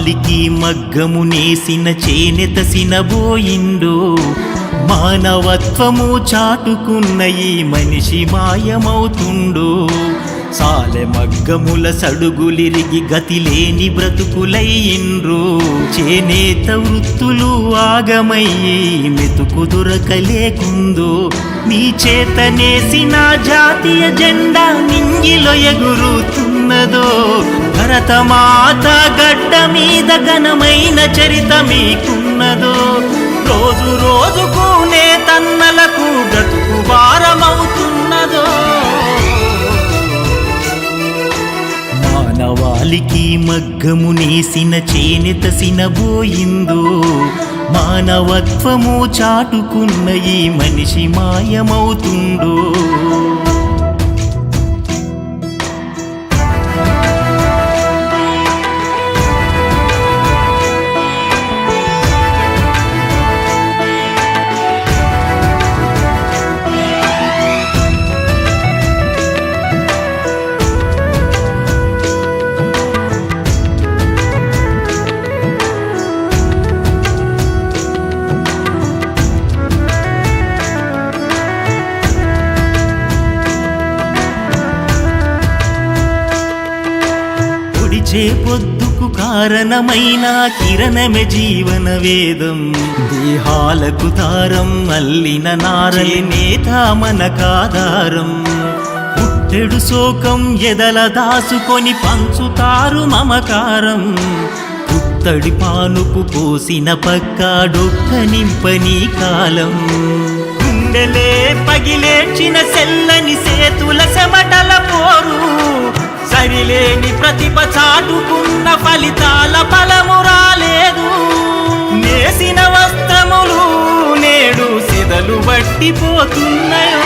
మానవాళికి మగ్గము నేసిన చేనెత సినబోయిండు. మానవత్వము చాటుకున్న ఈ మనిషి మాయమవుతుండు. సాలె మగ్గముల సడుగులిరిగి గతిలేని బ్రతుకులయ్యిండ్రు. చేనేత వృత్తులు ఆగమయ్యి మెతుకు దొరకలేకుందో. మీ చేతనేసిన జాతీయ జెండా నింగిలో ఎగురుతున్నదో. భరతమాత గడ్డ మీద ఘనమైన చరిత మీకున్నదో. రోజు రోజుకు నేతన్నలకు బ్రతుకు భారమవుతున్నదో. మానవాళికి మగ్గము నేసిన చేనెత సినబోయిందో. మానవత్వము చాటుకున్న ఈ మనిషి మాయమవుతుండో. పొద్దుకు కారణమైన కిరణమే జీవన వేదం. దేహాలకు తారం అల్లిన నారలి నేత మనకాధారం. పుట్టెడు శోకం ఎదల దాసుకొని పంచుతారు మమకారం. పుత్తడి పానుపు పోసిన పక్క డొక్క నింపని కాలం. గుండెలే పగిలేచిన సెల్లని సేతుల చెమటల పోరు. సరిలేని ప్రతిభ చాటుకున్న ఫలితాల ఫలము రాలేదు. నేసిన వస్త్రములు నేడు సెదలు వట్టిపోతున్నాయో.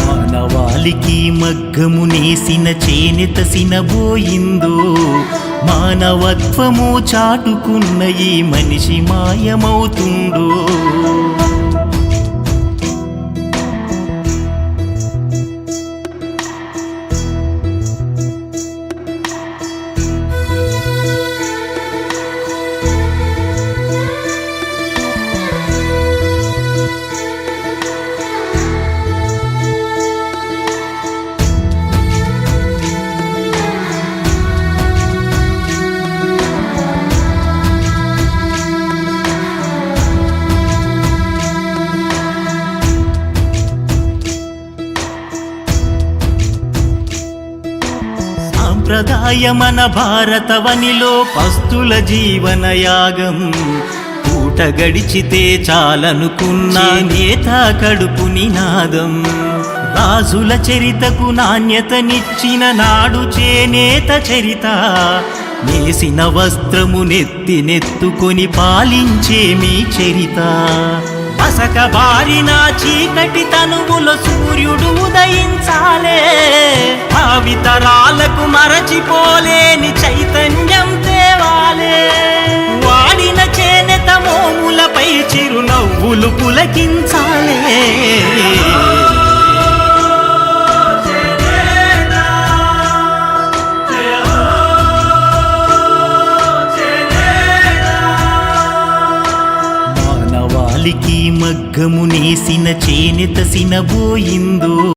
మానవాళికి మగ్గము నేసిన చేనెత సినబోయిందో. మానవత్వము చాటుకున్న ఈ మనిషి మాయమవుతుండో. సంప్రదాయమన భారతవనిలో పస్తుల జీవన యాగం. పూట గడిచితే చాలనుకున్న నేత కడుపు నినాదం. రాజుల చరితకు నాణ్యతనిచ్చిన నాడు చేనేత చరిత. నేసిన వస్త్రము నెత్తుకొని పాలించే మీ చరిత. మసక బారిన చీకటి తనువులో సూర్యుడు ఉదయించాలే. భావితరాలకు మరచిపోలేని చైతన్యం తేవాలే. వాడిన చేనేత మోములపై చిరునవ్వులు పులకించాలే. మానవాళికి మగ్గము నేసిన చేనెత సినబోయిందో.